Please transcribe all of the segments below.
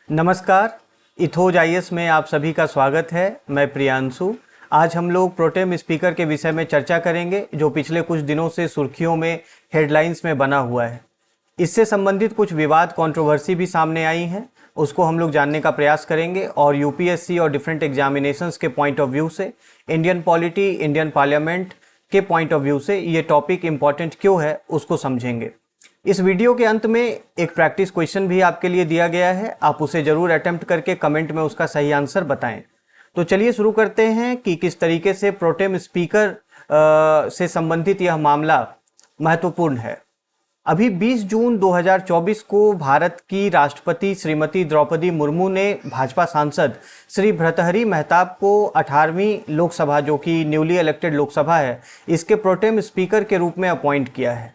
नमस्कार। Ethos IAS में आप सभी का स्वागत है। मैं प्रियांशु। आज हम लोग प्रोटेम स्पीकर के विषय में चर्चा करेंगे जो पिछले कुछ दिनों से सुर्खियों में हेडलाइंस में बना हुआ है। इससे संबंधित कुछ विवाद कंट्रोवर्सी भी सामने आई हैं, उसको हम लोग जानने का प्रयास करेंगे और यूपीएससी और डिफरेंट एग्जामिनेशंस के पॉइंट ऑफ व्यू से, इंडियन पॉलिटी, इंडियन पार्लियामेंट के पॉइंट ऑफ व्यू से ये टॉपिक इम्पॉर्टेंट क्यों है उसको समझेंगे। इस वीडियो के अंत में एक प्रैक्टिस क्वेश्चन भी आपके लिए दिया गया है, आप उसे जरूर अटेम्प्ट करके कमेंट में उसका सही आंसर बताएं। तो चलिए शुरू करते हैं कि किस तरीके से प्रोटेम स्पीकर से संबंधित यह मामला महत्वपूर्ण है। अभी 20 जून 2024 को भारत की राष्ट्रपति श्रीमती द्रौपदी मुर्मू ने भाजपा सांसद श्री भर्तृहरि महताब को 18वीं लोकसभा, जो कि न्यूली इलेक्टेड लोकसभा है, इसके प्रोटेम स्पीकर के रूप में अपॉइंट किया है।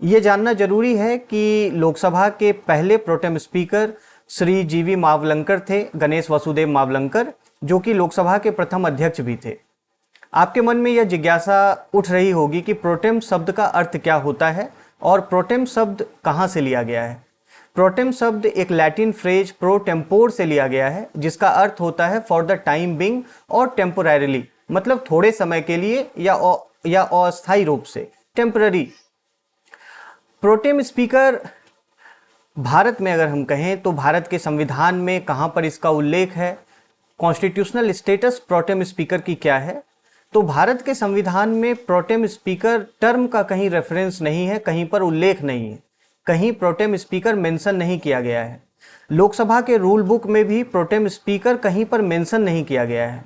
ये जानना जरूरी है कि लोकसभा के पहले प्रोटेम स्पीकर श्री जीवी मावलंकर थे, गणेश वसुदेव मावलंकर, जो कि लोकसभा के प्रथम अध्यक्ष भी थे। आपके मन में यह जिज्ञासा उठ रही होगी कि प्रोटेम शब्द का अर्थ क्या होता है और प्रोटेम शब्द कहाँ से लिया गया है। प्रोटेम शब्द एक लैटिन फ्रेज प्रो टेम्पोर से लिया गया है, जिसका अर्थ होता है फॉर द टाइम बिंग और टेम्पोररीली, मतलब थोड़े समय के लिए या अस्थायी रूप से, टेम्पररी। प्रोटेम स्पीकर भारत में अगर हम कहें तो भारत के संविधान में कहाँ पर इसका उल्लेख है, कॉन्स्टिट्यूशनल स्टेटस प्रोटेम स्पीकर की क्या है, तो भारत के संविधान में प्रोटेम स्पीकर टर्म का कहीं रेफरेंस नहीं है, कहीं पर उल्लेख नहीं है, कहीं प्रोटेम स्पीकर मेंशन नहीं किया गया है। लोकसभा के रूल बुक में भी प्रोटेम स्पीकर कहीं पर मेंशन नहीं किया गया है।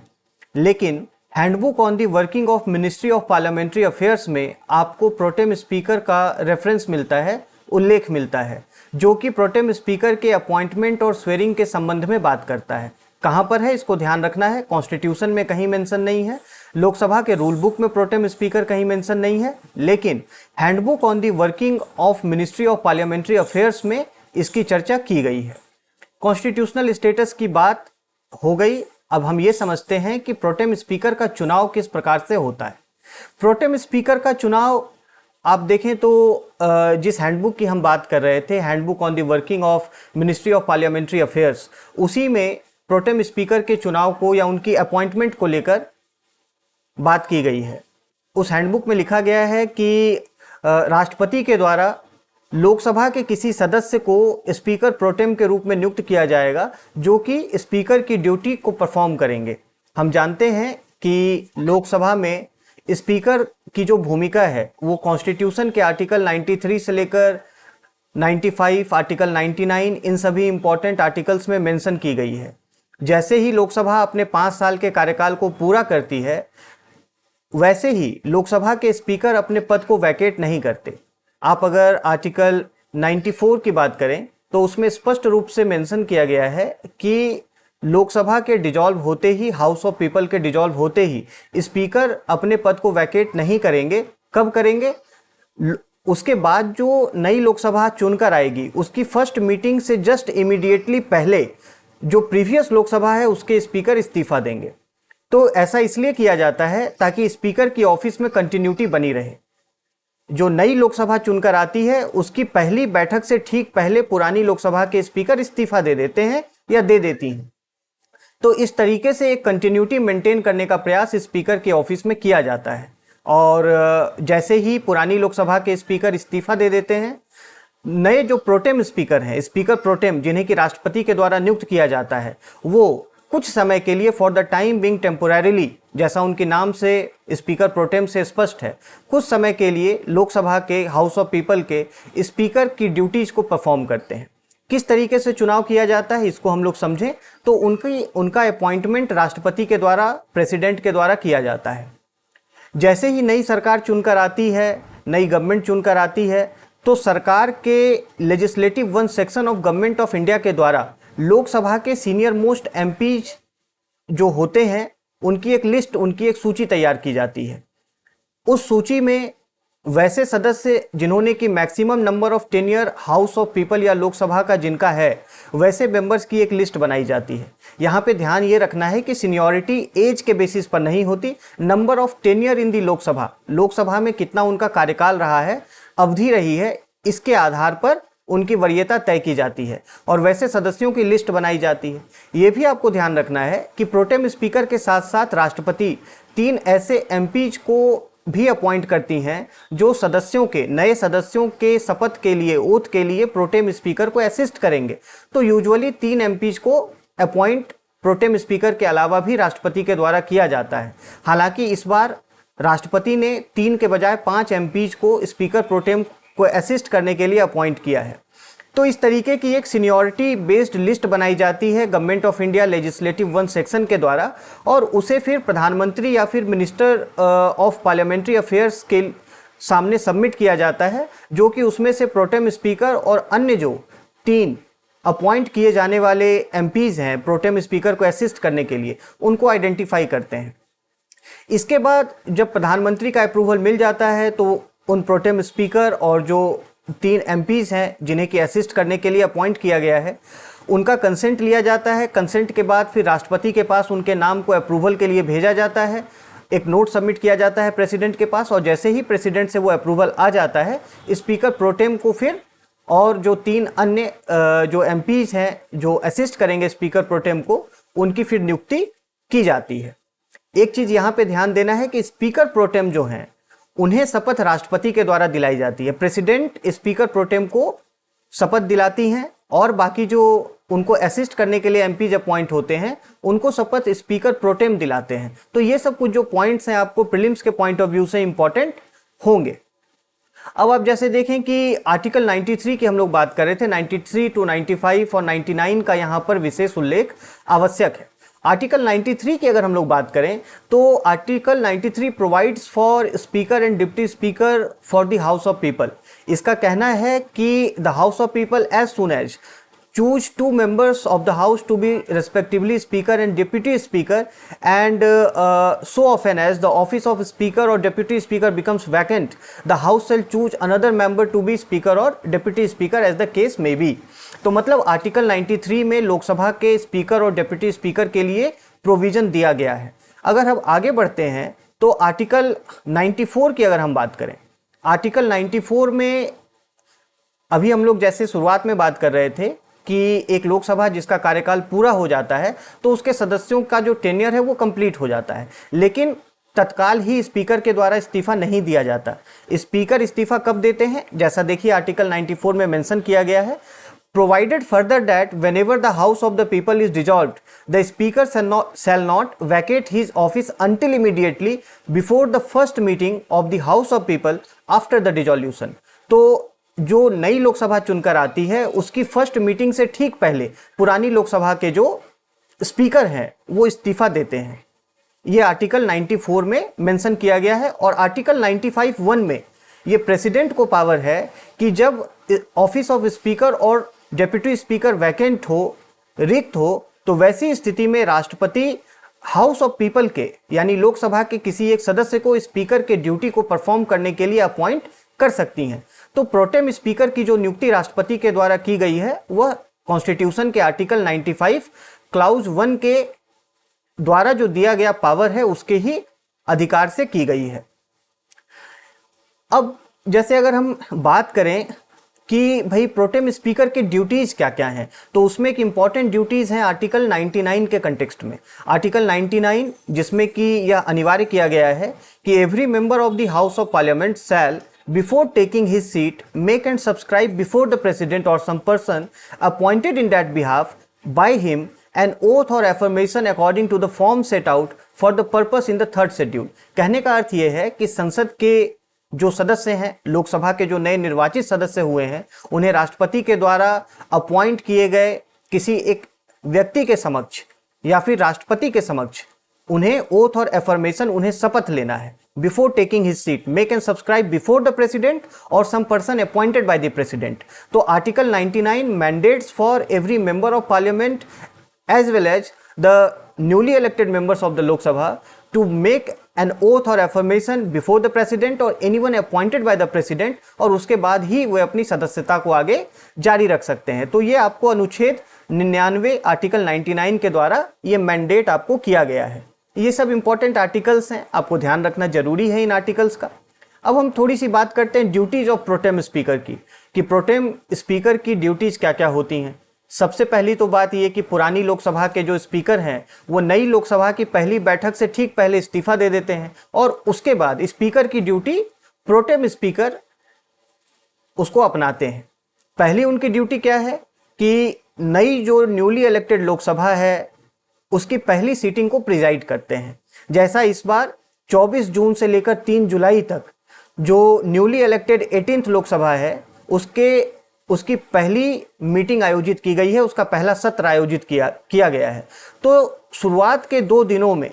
लेकिन handbook on the working of ministry of parliamentary affairs में आपको प्रोटेम स्पीकर का रेफरेंस मिलता है, उल्लेख मिलता है, जो कि प्रोटेम स्पीकर के अपॉइंटमेंट और स्वेरिंग के संबंध में बात करता है। कहाँ पर है इसको ध्यान रखना है। कॉन्स्टिट्यूशन में कहीं मेंशन नहीं है, लोकसभा के रूल बुक में प्रोटेम स्पीकर कहीं मेंशन नहीं है, लेकिन handbook on the working of ministry of parliamentary affairs में इसकी चर्चा की गई है। कॉन्स्टिट्यूशनल स्टेटस की बात हो गई। अब हम ये समझते हैं कि प्रोटेम स्पीकर का चुनाव किस प्रकार से होता है। प्रोटेम स्पीकर का चुनाव आप देखें तो जिस हैंडबुक की हम बात कर रहे थे, handbook on the working of ministry of parliamentary affairs, उसी में प्रोटेम स्पीकर के चुनाव को या उनकी अपॉइंटमेंट को लेकर बात की गई है। उस हैंडबुक में लिखा गया है कि राष्ट्रपति के द्वारा लोकसभा के किसी सदस्य को स्पीकर प्रोटेम के रूप में नियुक्त किया जाएगा, जो कि स्पीकर की ड्यूटी को परफॉर्म करेंगे। हम जानते हैं कि लोकसभा में स्पीकर की जो भूमिका है वो कॉन्स्टिट्यूशन के आर्टिकल 93 से लेकर 95, आर्टिकल 99, इन सभी इंपॉर्टेंट आर्टिकल्स में मेंशन की गई है। जैसे ही लोकसभा अपने 5 साल के कार्यकाल को पूरा करती है, वैसे ही लोकसभा के स्पीकर अपने पद को वैकेट नहीं करते। आप अगर आर्टिकल 94 की बात करें तो उसमें स्पष्ट रूप से मेंशन किया गया है कि लोकसभा के डिजॉल्व होते ही, हाउस ऑफ पीपल के डिजॉल्व होते ही स्पीकर अपने पद को वैकेट नहीं करेंगे। कब करेंगे? उसके बाद जो नई लोकसभा चुनकर आएगी उसकी फर्स्ट मीटिंग से जस्ट इमीडिएटली पहले जो प्रीवियस लोकसभा है उसके स्पीकर इस्तीफा देंगे। तो ऐसा इसलिए किया जाता है ताकि स्पीकर की ऑफिस में कंटिन्यूटी बनी रहे। जो नई लोकसभा चुनकर आती है उसकी पहली बैठक से ठीक पहले पुरानी लोकसभा के स्पीकर इस्तीफा दे देते हैं या दे देती हैं। तो इस तरीके से एक कंटिन्यूटी मेंटेन करने का प्रयास स्पीकर के ऑफिस में किया जाता है। और जैसे ही पुरानी लोकसभा के स्पीकर इस्तीफा दे देते हैं, नए जो प्रोटेम स्पीकर हैं, स्पीकर प्रोटेम, जिन्हें कि राष्ट्रपति के द्वारा नियुक्त किया जाता है, वो कुछ समय के लिए for the time being temporarily, जैसा उनके नाम से स्पीकर प्रोटेम से स्पष्ट है, कुछ समय के लिए लोकसभा के, हाउस ऑफ पीपल के स्पीकर की ड्यूटीज को परफॉर्म करते हैं। किस तरीके से चुनाव किया जाता है इसको हम लोग समझें तो उनका अपॉइंटमेंट राष्ट्रपति के द्वारा, प्रेसिडेंट के द्वारा किया जाता है। जैसे ही नई सरकार चुनकर आती है, नई गवर्नमेंट चुनकर आती है, तो सरकार के legislative one section of government of India के द्वारा लोकसभा के सीनियर मोस्ट एमपीज जो होते हैं उनकी एक लिस्ट, उनकी एक सूची तैयार की जाती है। उस सूची में वैसे सदस्य जिन्होंने कि maximum number of tenure house of people या लोकसभा का जिनका है, वैसे मेंबर्स की एक लिस्ट बनाई जाती है। यहाँ पे ध्यान ये रखना है कि सीनियरिटी एज के बेसिस पर नहीं होती, नंबर ऑफ टेन्योर इन दी लोकसभा में कितना उनका कार्यकाल रहा है, अवधि रही है, इसके आधार पर उनकी वरीयता तय की जाती है और वैसे सदस्यों की लिस्ट बनाई जाती है। ये भी आपको ध्यान रखना है कि प्रोटेम स्पीकर के साथ साथ राष्ट्रपति 3 ऐसे एमपीज को भी अपॉइंट करती हैं जो सदस्यों के नए सदस्यों के शपथ के लिए ओथ के लिए प्रोटेम स्पीकर को असिस्ट करेंगे। तो यूजुअली 3 एमपीज को अपॉइंट प्रोटेम स्पीकर के अलावा भी राष्ट्रपति के द्वारा किया जाता है। हालांकि इस बार राष्ट्रपति ने 3 के बजाय 5 एमपीज को स्पीकर प्रोटेम को असिस्ट करने के लिए अपॉइंट किया है। तो इस तरीके की एक सीनियरिटी बेस्ड लिस्ट बनाई जाती है government of India legislative 1 section के द्वारा और उसे फिर प्रधानमंत्री या फिर मिनिस्टर ऑफ पार्लियामेंट्री अफेयर्स के सामने सबमिट किया जाता है, जो कि उसमें से प्रोटेम स्पीकर और अन्य जो 3 अपॉइंट किए जाने वाले एमपीज हैं प्रोटेम स्पीकर को असिस्ट करने के लिए, उनको आइडेंटिफाई करते हैं। इसके बाद जब प्रधानमंत्री का अप्रूवल मिल जाता है तो उन प्रोटेम स्पीकर और जो 3 एमपीज हैं जिन्हें कि असिस्ट करने के लिए अपॉइंट किया गया है, उनका कंसेंट लिया जाता है। कंसेंट के बाद फिर राष्ट्रपति के पास उनके नाम को अप्रूवल के लिए भेजा जाता है, एक नोट सबमिट किया जाता है प्रेसिडेंट के पास और जैसे ही प्रेसिडेंट से वो अप्रूवल आ जाता है, स्पीकर प्रोटेम को फिर और जो 3 अन्य जो एमपीज हैं जो असिस्ट करेंगे स्पीकर प्रोटेम को, उनकी फिर नियुक्ति की जाती है। एक चीज यहाँ पे ध्यान देना है कि स्पीकर प्रोटेम जो हैं उन्हें शपथ राष्ट्रपति के द्वारा दिलाई जाती है। प्रेसिडेंट स्पीकर प्रोटेम को शपथ दिलाती हैं और बाकी जो उनको असिस्ट करने के लिए एमपीज अपॉइंट होते हैं उनको शपथ स्पीकर प्रोटेम दिलाते हैं। तो ये सब कुछ जो पॉइंट्स हैं आपको प्रीलिम्स के पॉइंट ऑफ व्यू से इंपॉर्टेंट होंगे। अब आप जैसे देखें कि आर्टिकल 93 की हम लोग बात कर रहे थे, 93 to 95 और 99 का यहाँ पर विशेष उल्लेख आवश्यक है। आर्टिकल 93 की अगर हम लोग बात करें तो article 93 provides for speaker and deputy speaker for the house of People. इसका कहना है कि the house of People as soon as choose 2 members of the house to be respectively speaker and deputy speaker and so often as the office of speaker or deputy speaker becomes vacant, the house shall choose another member to be speaker or deputy speaker as the case may be। तो मतलब article 93 में लोकसभा के speaker और deputy speaker के लिए provision दिया गया है। अगर हम आगे बढ़ते हैं तो आर्टिकल 94 की अगर हम बात करें, आर्टिकल 94 में अभी हम लोग जैसे शुरुआत में बात कर रहे थे कि एक लोकसभा जिसका कार्यकाल पूरा हो जाता है तो उसके सदस्यों का जो टेन्योर है वो कंप्लीट हो जाता है, लेकिन तत्काल ही स्पीकर के द्वारा इस्तीफा नहीं दिया जाता। स्पीकर इस्तीफा कब देते हैं, जैसा देखिए आर्टिकल 94 में मेंशन किया गया है, provided further that whenever the house of the people is dissolved, the speaker shall not vacate his office until immediately before the first meeting of the house of people after the dissolution। तो जो नई लोकसभा चुनकर आती है उसकी first meeting से ठीक पहले पुरानी लोकसभा के जो स्पीकर हैं वो इस्तीफा देते हैं। ये आर्टिकल 94 में मेंशन किया गया है और आर्टिकल 95(1) में ये प्रेसिडेंट को पावर है कि जब ऑफिस ऑफ स्पीकर और डेप्यूटी स्पीकर वैकेंट हो, रिक्त हो, तो वैसी स्थिति में राष्ट्रपति हाउस ऑफ पीपल के यानी लोकसभा के किसी एक सदस्य को स्पीकर के ड्यूटी को परफॉर्म करने के लिए अपॉइंट कर सकती हैं। तो प्रोटेम स्पीकर की जो नियुक्ति राष्ट्रपति के द्वारा की गई है वह कॉन्स्टिट्यूशन के आर्टिकल 95 क्लाउज 1 के द्वारा जो दिया गया पावर है उसके ही अधिकार से की गई है। अब जैसे अगर हम बात करें कि भाई प्रोटेम स्पीकर की ड्यूटीज क्या क्या हैं, तो उसमें एक इंपॉर्टेंट ड्यूटीज हैं आर्टिकल 99 के कंटेक्स्ट में। आर्टिकल 99 जिसमें कि यह अनिवार्य किया गया है कि every member of the house of parliament shall before taking his seat make and subscribe before the president or some person appointed in that behalf by him an oath or affirmation according to the form set out for the purpose in the 3rd schedule। कहने का अर्थ यह है कि संसद के जो सदस्य हैं, लोकसभा के जो नए निर्वाचित सदस्य हुए हैं, उन्हें राष्ट्रपति के द्वारा अपॉइंट किए गए किसी एक व्यक्ति के समक्ष या फिर राष्ट्रपति के समक्ष उन्हें ओथ और एफर्मेशन, उन्हें शपथ लेना है। Before taking his seat make and subscribe before the president or some person appointed by the president. तो article 99 mandates for every member of parliament as well as the newly elected members of the Lok Sabha to make an oath or affirmation before the president or anyone appointed by the president, और उसके बाद ही वे अपनी सदस्यता को आगे जारी रख सकते हैं। तो ये आपको अनुच्छेद 99 आर्टिकल 99 के द्वारा ये मैंडेट आपको किया गया है। ये सब इंपॉर्टेंट आर्टिकल्स हैं, आपको ध्यान रखना जरूरी है इन आर्टिकल्स का। अब हम थोड़ी सी बात करते हैं ड्यूटीज ऑफ प्रोटेम स्पीकर की, कि प्रोटेम स्पीकर की ड्यूटीज क्या क्या होती हैं। सबसे पहली तो बात यह कि पुरानी लोकसभा के जो स्पीकर हैं वो नई लोकसभा की पहली बैठक से ठीक पहले इस्तीफा दे देते हैं, और उसके बाद स्पीकर की ड्यूटी प्रोटेम स्पीकर उसको अपनाते हैं। पहली उनकी ड्यूटी क्या है कि नई जो न्यूली इलेक्टेड लोकसभा है उसकी पहली सीटिंग को प्रिजाइड करते हैं। जैसा इस बार 24 जून से लेकर 3 जुलाई तक जो न्यूली इलेक्टेड 18th लोकसभा है उसकी पहली मीटिंग आयोजित की गई है, उसका पहला सत्र आयोजित किया गया है। तो शुरुआत के 2 दिनों में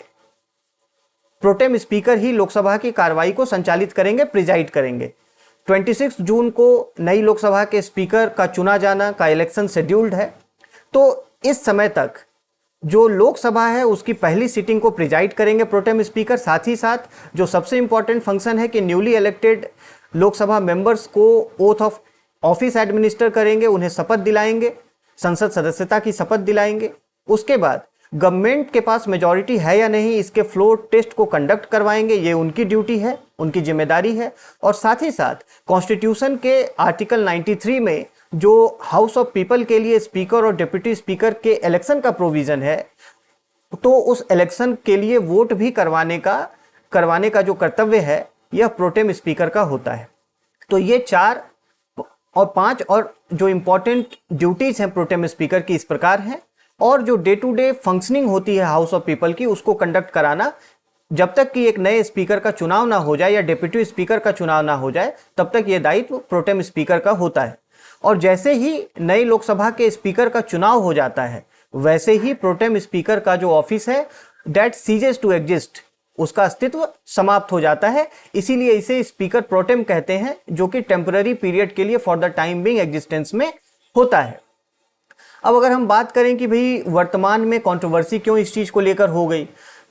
प्रोटेम स्पीकर ही लोकसभा की कार्रवाई को संचालित करेंगे, प्रिजाइड करेंगे। 26 जून को नई लोकसभा के स्पीकर का चुना जाना का इलेक्शन शेड्यूल्ड है। तो इस समय तक जो लोकसभा है उसकी पहली सीटिंग को प्रिजाइड करेंगे प्रोटेम स्पीकर। साथ ही साथ जो सबसे इंपॉर्टेंट फंक्शन है कि न्यूली इलेक्टेड लोकसभा मेंबर्स को ओथ ऑफ ऑफिस एडमिनिस्टर करेंगे, उन्हें शपथ दिलाएंगे, संसद सदस्यता की शपथ दिलाएंगे। उसके बाद गवर्नमेंट के पास मेजॉरिटी है या नहीं इसके फ्लोर टेस्ट को कंडक्ट करवाएंगे, ये उनकी ड्यूटी है, उनकी जिम्मेदारी है। और साथ ही साथ कॉन्स्टिट्यूशन के आर्टिकल 93 में जो हाउस ऑफ पीपल के लिए स्पीकर और डिप्टी स्पीकर के इलेक्शन का प्रोविजन है, तो उस इलेक्शन के लिए वोट भी करवाने का जो कर्तव्य है यह प्रोटेम स्पीकर का होता है। तो ये 4 और 5 और जो इंपॉर्टेंट ड्यूटीज हैं प्रोटेम स्पीकर की इस प्रकार हैं। और जो डे टू डे फंक्शनिंग होती है हाउस ऑफ पीपल की उसको कंडक्ट कराना, जब तक कि एक नए स्पीकर का चुनाव ना हो जाए या डिप्टी स्पीकर का चुनाव ना हो जाए तब तक ये दायित्व प्रोटेम स्पीकर का होता है। और जैसे ही नई लोकसभा के स्पीकर का चुनाव हो जाता है वैसे ही प्रोटेम स्पीकर का जो ऑफिस है दैट सीजेस टू एग्जिस्ट, उसका अस्तित्व समाप्त हो जाता है। इसीलिए इसे स्पीकर प्रोटेम कहते हैं, जो कि टेम्पररी पीरियड के लिए for the time being existence में होता है। अब अगर हम बात करें कि भाई वर्तमान में कंट्रोवर्सी क्यों इस चीज को लेकर हो गई,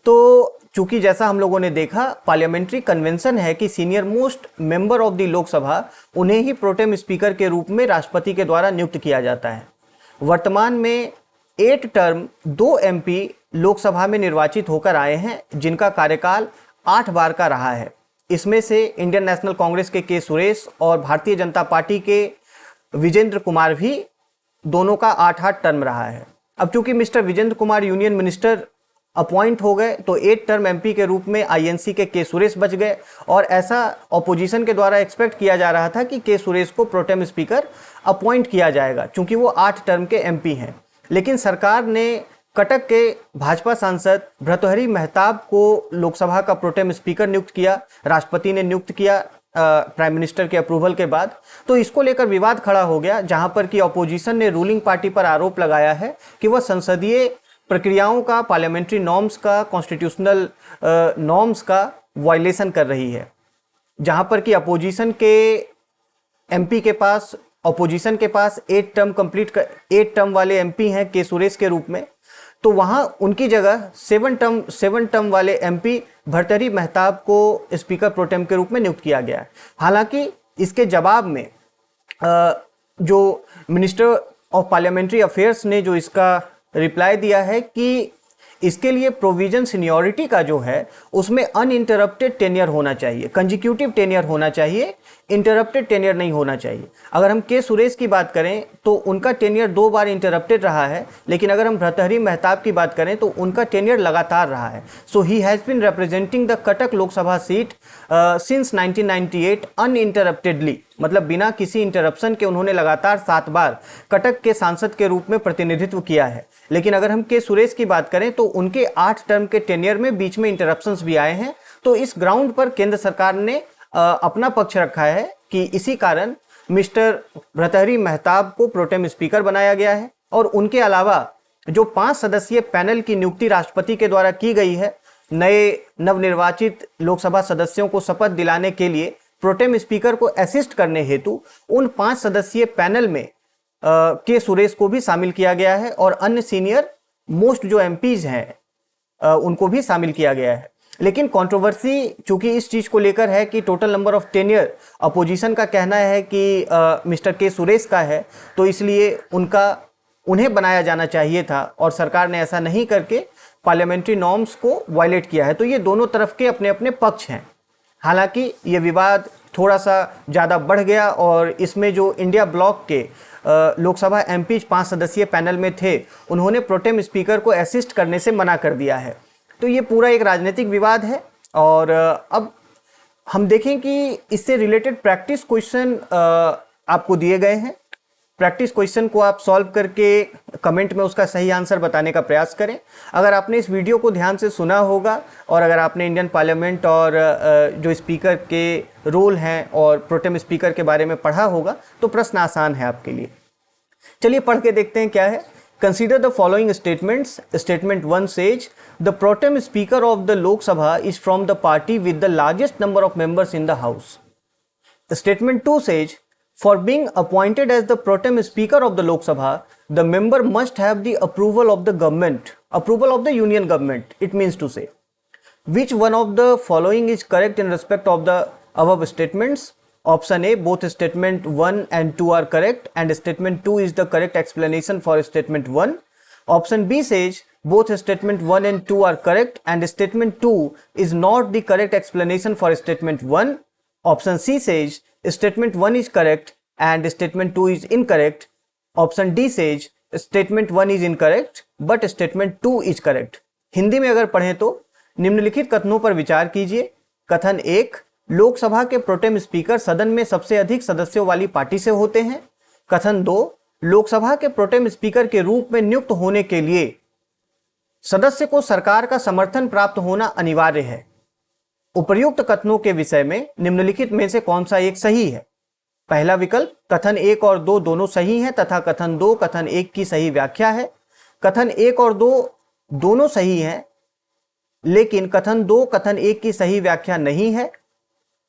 तो चूंकि जैसा हम लोगों ने देखा पार्लियामेंट्री कन्वेंशन है कि senior most member of the Lok Sabha उन्हें ही प्रोटेम स्पीकर के रूप में राष्ट्रपति के द्वारा नियुक्त किया जाता है। वर्तमान में 8 टर्म 2 एमपी लोकसभा में निर्वाचित होकर आए हैं जिनका कार्यकाल 8 बार का रहा है। इसमें से इंडियन नेशनल कांग्रेस के सुरेश और भारतीय जनता पार्टी के विजेंद्र कुमार भी दोनों का 8-8 टर्म रहा है। अब चूंकि mister Vijendra Kumar union minister appoint हो गए तो 8 टर्म एमपी के रूप में आईएनसी के सुरेश बच गए, और ऐसा ऑपोजिशन के द्वारा एक्सपेक्ट किया जा रहा था कि के सुरेश को प्रोटेम स्पीकर अपॉइंट किया जाएगा क्योंकि वो 8 टर्म के एमपी हैं। लेकिन सरकार ने कटक के भाजपा सांसद भर्तृहरि मेहताब को लोकसभा का प्रोटेम स्पीकर नियुक्त किया, राष्ट्रपति ने नियुक्त किया प्राइम मिनिस्टर के अप्रूवल के बाद। तो इसको लेकर विवाद खड़ा हो गया, जहां पर कि ऑपोजिशन ने रूलिंग पार्टी पर आरोप लगाया है कि वह संसदीय प्रक्रियाओं का, पार्लियामेंट्री नॉर्म्स का, कॉन्स्टिट्यूशनल नॉर्म्स का वायलेशन कर रही है। जहां पर कि अपोजिशन के एमपी के पास, ऑपोजिशन के पास 8 टर्म वाले एमपी हैं के सुरेश के रूप में, तो वहां उनकी जगह 7 टर्म वाले एमपी भर्तृहरि मेहताब को स्पीकर प्रोटेम के रूप में नियुक्त किया गया। हालांकि इसके जवाब में जो मिनिस्टर ऑफ पार्लियामेंट्री अफेयर्स ने जो इसका रिप्लाई दिया है कि इसके लिए प्रोविजन सीनियरिटी का जो है उसमें अनइंटरप्टेड टेन्योर होना चाहिए, कंजिक्यूटिव टेन्योर होना चाहिए, इंटरप्टेड टेन्योर नहीं होना चाहिए। अगर हम के सुरेश की बात करें तो उनका टेन्योर 2 बार इंटरप्टेड रहा है, लेकिन अगर हम भर्तृहरि मेहताब की बात करें तो उनका टेन्योर लगातार रहा है। So he has been representing the Cuttack Lok Sabha seat since 1998 uninterruptedly, मतलब बिना किसी इंटरप्शन के उन्होंने लगातार 7 बार कटक के सांसद के रूप में प्रतिनिधित्व किया है। लेकिन अगर हम के सुरेश की बात करें तो उनके 8 टर्म के टेन्योर में बीच में इंटरप्शंस भी आए हैं। तो इस ग्राउंड पर केंद्र सरकार ने अपना पक्ष रखा है कि इसी कारण मिस्टर भर्तृहरि मेहताब को प्रोटेम स्पीकर बनाया गया है। और उनके अलावा जो 5 सदस्यीय पैनल की नियुक्ति राष्ट्रपति के द्वारा की गई है नए नवनिर्वाचित लोकसभा सदस्यों को शपथ दिलाने के लिए प्रोटेम स्पीकर को असिस्ट करने हेतु, उन 5 सदस्यीय पैनल में के सुरेश को भी शामिल किया गया है और अन्य सीनियर मोस्ट जो एमपीज हैं उनको भी शामिल किया गया है। लेकिन कंट्रोवर्सी चूंकि इस चीज को लेकर है कि total number of tenure opposition का कहना है कि मिस्टर के सुरेश का है, तो इसलिए उन्हें बनाया जाना चाहिए था और सरकार ने ऐसा नहीं करके पार्लियामेंट्री नॉर्म्स को वायलेट किया है। तो ये दोनों तरफ के अपने अपने पक्ष हैं। हालांकि ये विवाद थोड़ा सा ज़्यादा बढ़ गया और इसमें जो इंडिया ब्लॉक के लोकसभा एमपी 5 सदस्यीय पैनल में थे, उन्होंने प्रोटेम स्पीकर को असिस्ट करने से मना कर दिया है। तो ये पूरा एक राजनीतिक विवाद है। और अब हम देखें कि इससे रिलेटेड प्रैक्टिस क्वेश्चन आपको दिए गए हैं। प्रैक्टिस क्वेश्चन को आप सॉल्व करके कमेंट में उसका सही आंसर बताने का प्रयास करें। अगर आपने इस वीडियो को ध्यान से सुना होगा और अगर आपने इंडियन पार्लियामेंट और जो स्पीकर के रोल हैं और प्रोटेम स्पीकर के बारे में पढ़ा होगा तो प्रश्न आसान है आपके लिए। चलिए पढ़ के देखते हैं क्या है। Consider the following statements. Statement 1 says the pro tem speaker of the Lok Sabha is from the party with the largest number of members in the house. Statement 2 says, for being appointed as the pro tem speaker of the Lok Sabha, the member must have the approval of the government, approval of the union government. It means to say, which one of the following is correct in respect of the above statements? Option A, both statement 1 and 2 are correct and statement 2 is the correct explanation for statement 1. Option B says, both statement 1 and 2 are correct and statement 2 is not the correct explanation for statement 1. Option C says statement 1 is correct and statement 2 is incorrect. Option D says statement 1 is incorrect but statement 2 is correct. Hindi में अगर पढ़ें तो निम्नलिखित कथनों पर विचार कीजिए। कथन 1, लोकसभा के प्रोटेम स्पीकर सदन में सबसे अधिक सदस्यों वाली पार्टी से होते हैं। कथन 2, लोकसभा के प्रोटेम स्पीकर के रूप में नियुक्त होने के लिए सदस्य को सरकार का समर्थन प्राप्त होना अनिवार्य है। उपर्युक्त कथनों के विषय में निम्नलिखित में से कौन सा एक सही है? पहला विकल्प, कथन 1 और 2 दोनों सही हैं तथा कथन 2 कथन 1 की सही व्याख्या है। कथन 1 और 2 दोनों सही हैं लेकिन कथन 2 कथन 1 की सही व्याख्या नहीं है।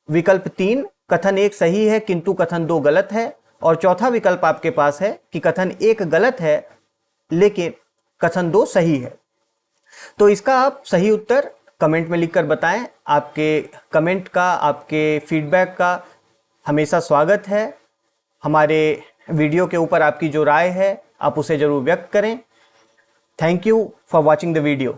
विकल्प 3, कथन 1 सही है किंतु कथन 2 गलत है। और चौथा विकल्प आपके पास है कि कथन 1 गलत है लेकिन कथन 2 सही है। तो इसका आप सही उत्तर कमेंट में लिखकर बताएं। आपके कमेंट का, आपके फीडबैक का हमेशा स्वागत है। हमारे वीडियो के ऊपर आपकी जो राय है आप उसे ज़रूर व्यक्त करें। Thank you for watching the video.